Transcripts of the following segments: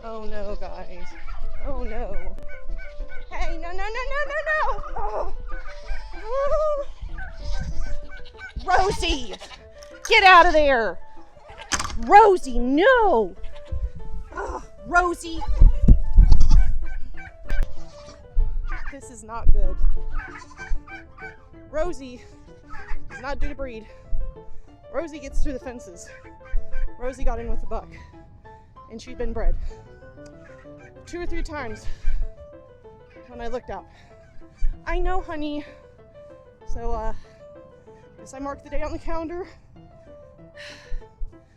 Oh no, guys. Oh no. Hey, no, no, no, no, no, no. Oh. Oh. Rosie, get out of there. Rosie, no. Oh, Rosie. This is not good. Rosie is not due to breed. Rosie gets through the fences. Rosie got in with the buck, and she'd been bred 2 or 3 times when I looked out. I know, honey. So, guess I marked the day on the calendar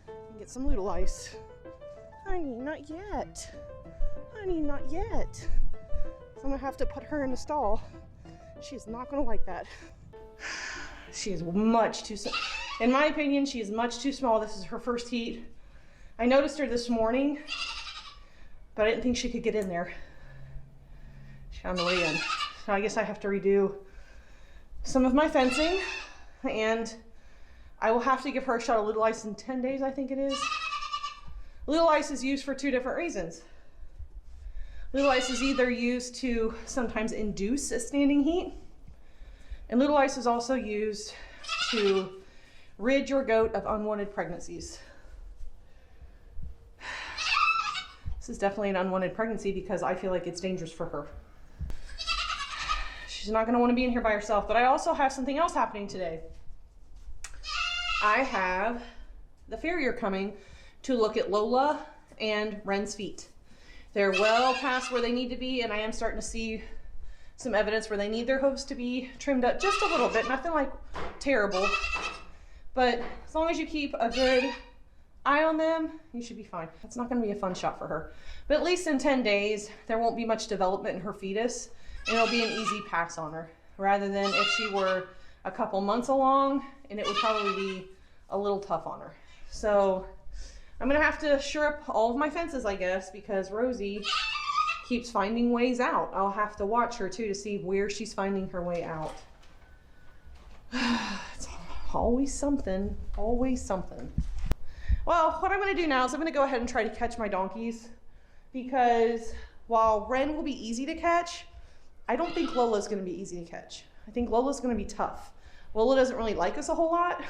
and get some Lola ice. Honey, not yet. Honey, not yet. So I'm gonna have to put her in the stall. She is not gonna like that. She is much too small. In my opinion, she is much too small. This is her first heat. I noticed her this morning, but I didn't think she could get in there. She found the way in. So I guess I have to redo some of my fencing, and I will have to give her a shot of Lola ice in 10 days, I think it is. Lola ice is used for 2 different reasons. Lola ice is either used to sometimes induce a standing heat, and Lola ice is also used to rid your goat of unwanted pregnancies. This is definitely an unwanted pregnancy because I feel like it's dangerous for her. She's not gonna wanna be in here by herself, but I also have something else happening today. I have the farrier coming to look at Lola and Ren's feet. They're well past where they need to be, and I am starting to see some evidence where they need their hooves to be trimmed up just a little bit, nothing like terrible. But as long as you keep a good eye on them, you should be fine. That's not gonna be a fun shot for her. But at least in 10 days, there won't be much development in her fetus, and it'll be an easy pass on her, rather than if she were a couple months along, and it would probably be a little tough on her. So I'm gonna have to shore up all of my fences, I guess, because Rosie keeps finding ways out. I'll have to watch her too to see where she's finding her way out. It's always something, always something. Well, what I'm gonna do now is I'm gonna go ahead and try to catch my donkeys, because while Ren will be easy to catch, I don't think Lola's gonna be easy to catch. I think Lola's gonna be tough. Lola doesn't really like us a whole lot.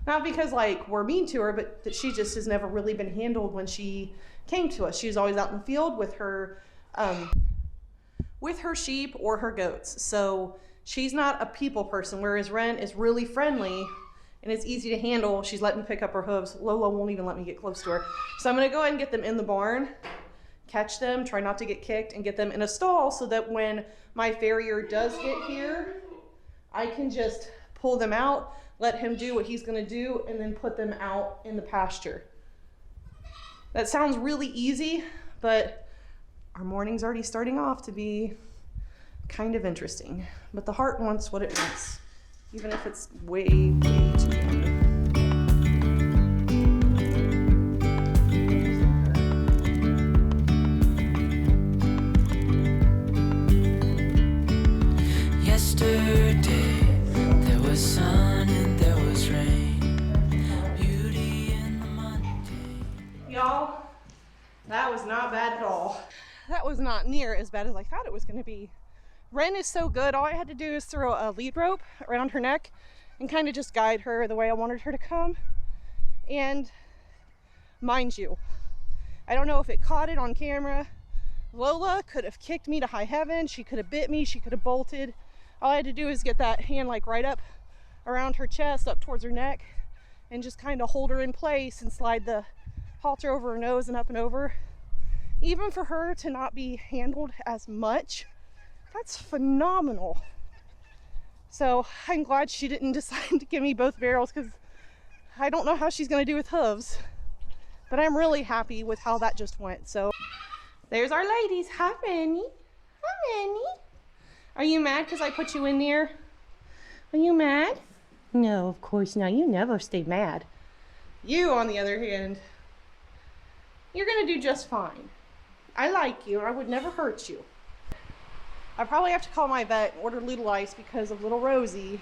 Not because like we're mean to her, but that she just has never really been handled when she came to us. She was always out in the field with her sheep or her goats. So she's not a people person, whereas Ren is really friendly and it's easy to handle. She's letting me pick up her hooves. Lola won't even let me get close to her. So I'm gonna go ahead and get them in the barn, catch them, try not to get kicked, and get them in a stall so that when my farrier does get here, I can just pull them out, let him do what he's gonna do, and then put them out in the pasture. That sounds really easy, but our morning's already starting off to be kind of interesting. But the heart wants what it wants, even if it's way, way too young. Y'all, that was not bad at all. That was not near as bad as I thought it was going to be. Ren is so good. All I had to do is throw a lead rope around her neck and kind of just guide her the way I wanted her to come. And mind you, I don't know if it caught it on camera. Lola could have kicked me to high heaven. She could have bit me. She could have bolted. All I had to do is get that hand like right up around her chest, up towards her neck, and just kind of hold her in place and slide the halter over her nose and up and over. Even for her to not be handled as much, that's phenomenal. So I'm glad she didn't decide to give me both barrels, because I don't know how she's going to do with hooves, but I'm really happy with how that just went. So there's our ladies. Hi, Manny. Hi, Manny. Are you mad because I put you in there? Are you mad? No, of course not. You never stay mad. You, on the other hand, you're gonna do just fine. I like you. I would never hurt you. I probably have to call my vet and order Lola ice because of little Rosie.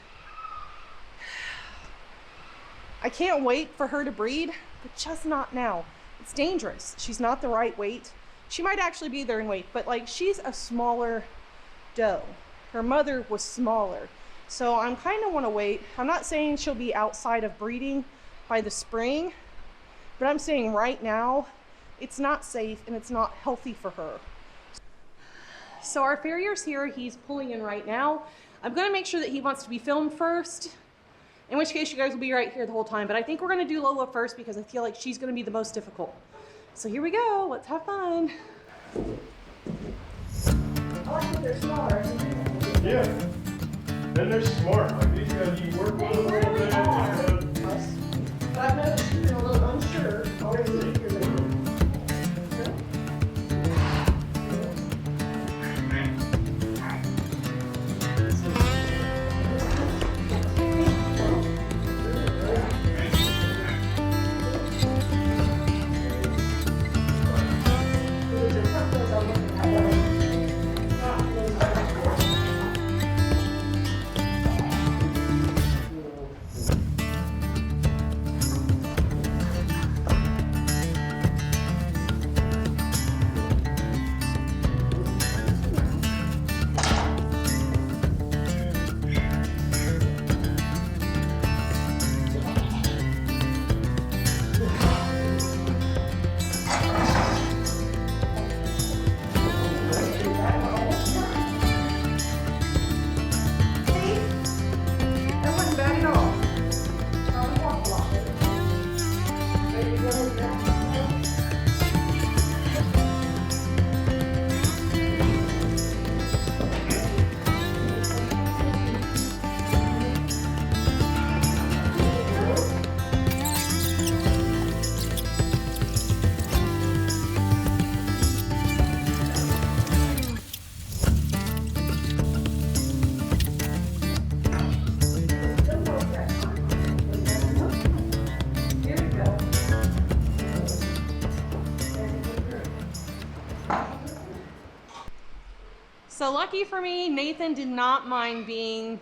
I can't wait for her to breed, but just not now. It's dangerous. She's not the right weight. She might actually be there in weight, but like she's a smaller doe. Her mother was smaller. So I'm kind of want to wait. I'm not saying she'll be outside of breeding by the spring, but I'm saying right now it's not safe and it's not healthy for her. So our farrier's here. He's pulling in right now. I'm going to make sure that he wants to be filmed first, in which case you guys will be right here the whole time. But I think we're going to do Lola first because I feel like she's going to be the most difficult. So here we go. Let's have fun. I like that they're smaller. Yeah. Then they're smart. Like these guys, you work with them a little bit. But I've noticed you've been a little unsure already. So lucky for me, Nathan did not mind being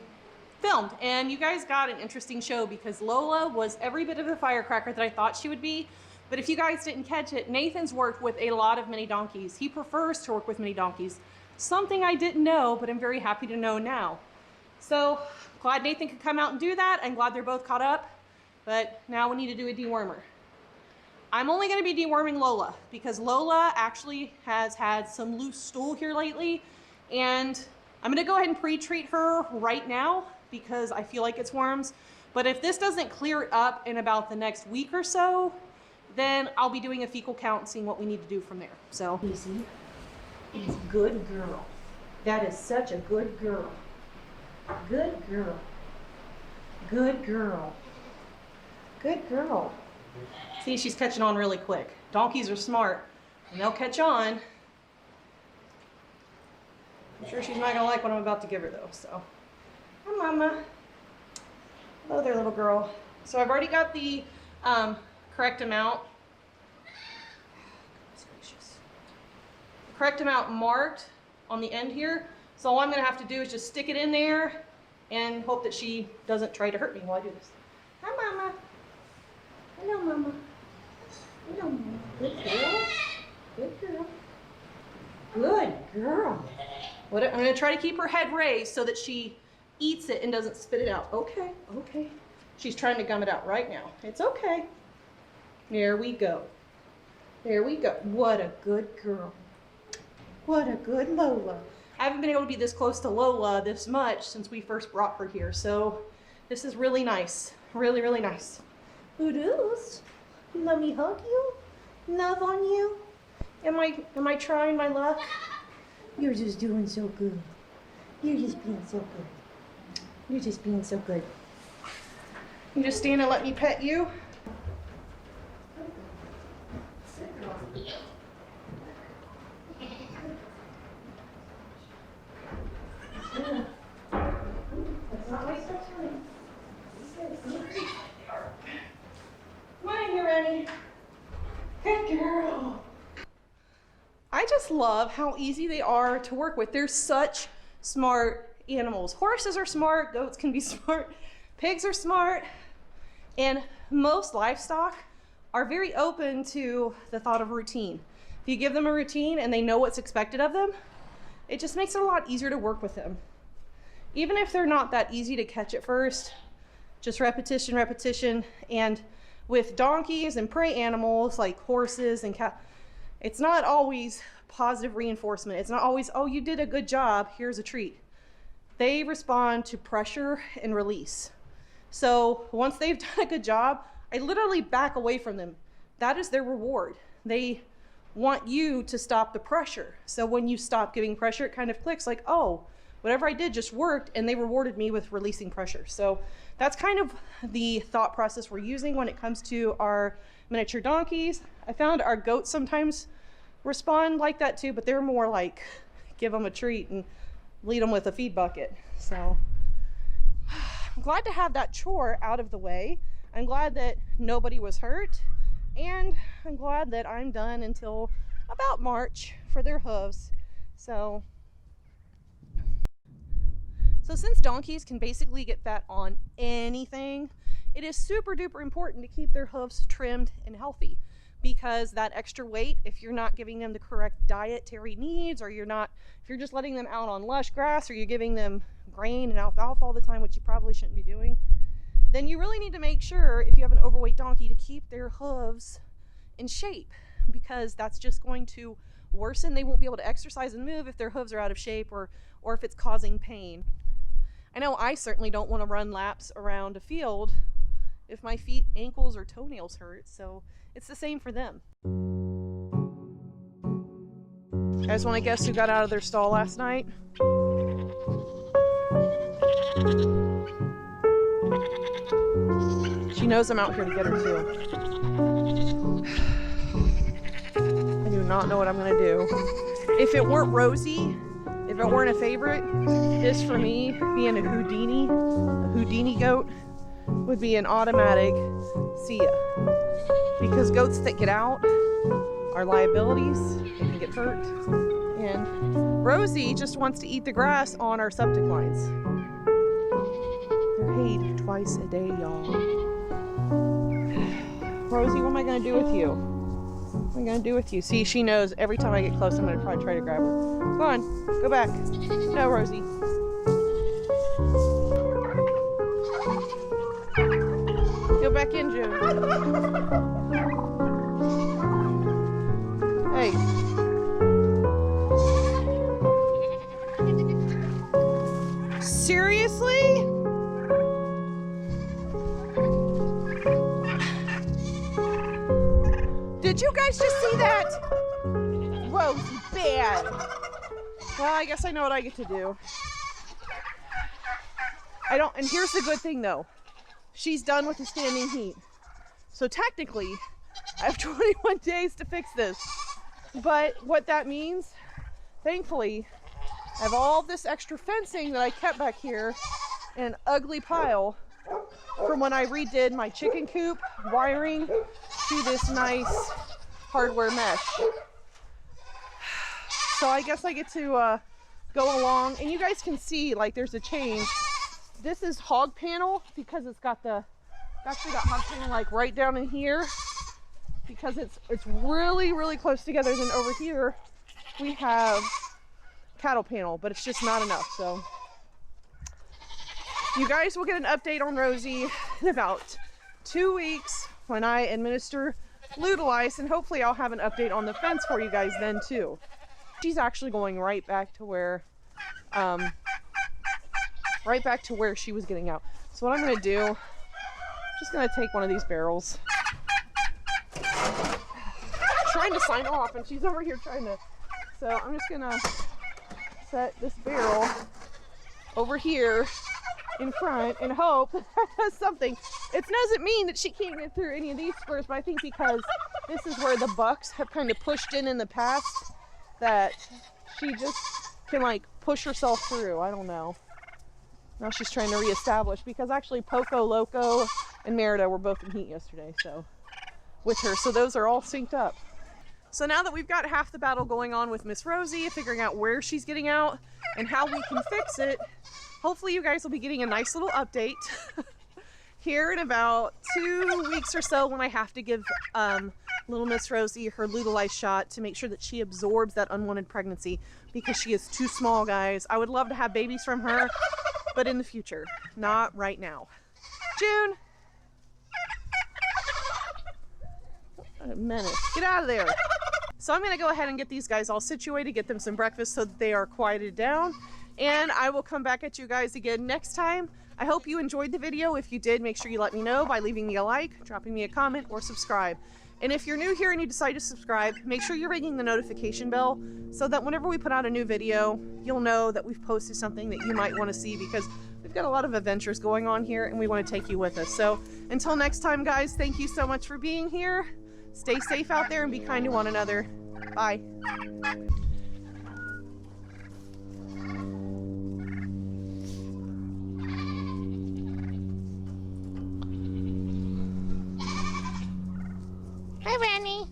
filmed. And you guys got an interesting show because Lola was every bit of the firecracker that I thought she would be. But if you guys didn't catch it, Nathan's worked with a lot of mini donkeys. He prefers to work with mini donkeys. Something I didn't know, but I'm very happy to know now. So glad Nathan could come out and do that. I'm glad they're both caught up. But now we need to do a dewormer. I'm only going to be deworming Lola because Lola actually has had some loose stool here lately. And I'm going to go ahead and pre-treat her right now because I feel like it's worms. But if this doesn't clear it up in about the next week or so, then I'll be doing a fecal count and seeing what we need to do from there. So easy. It's a good girl. That is such a good girl. Good girl. Good girl. Good girl. See, she's catching on really quick. Donkeys are smart and they'll catch on. I'm sure she's not gonna like what I'm about to give her though, so. Hi, Mama. Hello there, little girl. So I've already got the correct amount. Goodness gracious. Correct amount marked on the end here. So all I'm gonna have to do is just stick it in there and hope that she doesn't try to hurt me while I do this. Hi, Mama. Hello, Mama. Hello, Mama. Good girl. Good girl. Good girl. I'm going to try to keep her head raised so that she eats it and doesn't spit it out. Okay, okay. She's trying to gum it out right now. It's okay. There we go. There we go. What a good girl. What a good Lola. I haven't been able to be this close to Lola this much since we first brought her here. So this is really nice. Really, really nice. Who does? Let me hug you? Love on you? Am I trying my luck? You're just doing so good. You're just being so good. You're just being so good. You just stand and let me pet you. That's not my stuff. Come on in here, Rennie. Good girl. I just love how easy they are to work with. They're such smart animals. Horses are smart, goats can be smart, pigs are smart, and most livestock are very open to the thought of routine. If you give them a routine and they know what's expected of them, it just makes it a lot easier to work with them. Even if they're not that easy to catch at first, just repetition, repetition. And with donkeys and prey animals like horses and cats, it's not always positive reinforcement. It's not always, oh, you did a good job, here's a treat. They respond to pressure and release. So once they've done a good job, I literally back away from them. That is their reward. They want you to stop the pressure. So when you stop giving pressure, it kind of clicks like, oh, whatever I did just worked, and they rewarded me with releasing pressure. So that's kind of the thought process we're using when it comes to our miniature donkeys. I found our goats sometimes respond like that too, but they're more like give them a treat and lead them with a feed bucket. So I'm glad to have that chore out of the way. I'm glad that nobody was hurt, and I'm glad that I'm done until about March for their hooves. So since donkeys can basically get fat on anything, it is super duper important to keep their hooves trimmed and healthy, because that extra weight, if you're not giving them the correct dietary needs, or if you're just letting them out on lush grass, or you're giving them grain and alfalfa all the time, which you probably shouldn't be doing, then you really need to make sure, if you have an overweight donkey, to keep their hooves in shape, because that's just going to worsen. They won't be able to exercise and move if their hooves are out of shape, or if it's causing pain. I know I certainly don't want to run laps around a field if my feet, ankles, or toenails hurt, so it's the same for them. You guys want to guess who got out of their stall last night? She knows I'm out here to get her too. I do not know what I'm going to do. If it weren't Rosie, if it weren't a favorite, this for me, being a Houdini goat, would be an automatic see ya. Because goats that get out are liabilities, they can get hurt. And Rosie just wants to eat the grass on our septic lines. They're paid twice a day, y'all. Rosie, what am I gonna do with you? What am I gonna do with you? See, she knows every time I get close, I'm gonna probably try to grab her. Come on, go back. No, Rosie. Go back in, June. Hey. Seriously? Did you guys just see that? Rosie, bad. Well, I guess I know what I get to do. And here's the good thing though. She's done with the standing heat. So technically, I have 21 days to fix this. But what that means, thankfully, I have all this extra fencing that I kept back here in an ugly pile from when I redid my chicken coop wiring to this nice hardware mesh. So I guess I get to go along, and you guys can see like there's a change. This is hog panel because it's got actually got hog panel like right down in here, because it's really, really close together. Then over here we have cattle panel, but it's just not enough. So you guys will get an update on Rosie in about 2 weeks when I administer Lutalice, and hopefully I'll have an update on the fence for you guys then too. She's actually going right back to where she was getting out. So what I'm gonna do, I'm just gonna take one of these barrels. Trying to sign off and she's over here trying to, so I'm just gonna set this barrel over here in front and hope that does something. It doesn't mean that she can't get through any of these squares, but I think because this is where the bucks have kind of pushed in the past, that she just can like push herself through. I don't know. Now she's trying to reestablish, because actually Poco, Loco, and Merida were both in heat yesterday, so with her, so those are all synced up. So now that we've got half the battle going on with Miss Rosie, figuring out where she's getting out and how we can fix it, hopefully you guys will be getting a nice little update here in about 2 weeks or so, when I have to give little Miss Rosie her Lutalize shot to make sure that she absorbs that unwanted pregnancy, because she is too small, guys. I would love to have babies from her, but in the future, not right now. June! What a menace. Get out of there. So I'm gonna go ahead and get these guys all situated, get them some breakfast so that they are quieted down, and I will come back at you guys again next time. I hope you enjoyed the video. If you did, make sure you let me know by leaving me a like, dropping me a comment, or subscribe. And if you're new here and you decide to subscribe, make sure you're ringing the notification bell so that whenever we put out a new video, you'll know that we've posted something that you might want to see, because we've got a lot of adventures going on here and we want to take you with us. So until next time, guys, thank you so much for being here. Stay safe out there and be kind to one another. Bye. Hi, Randy.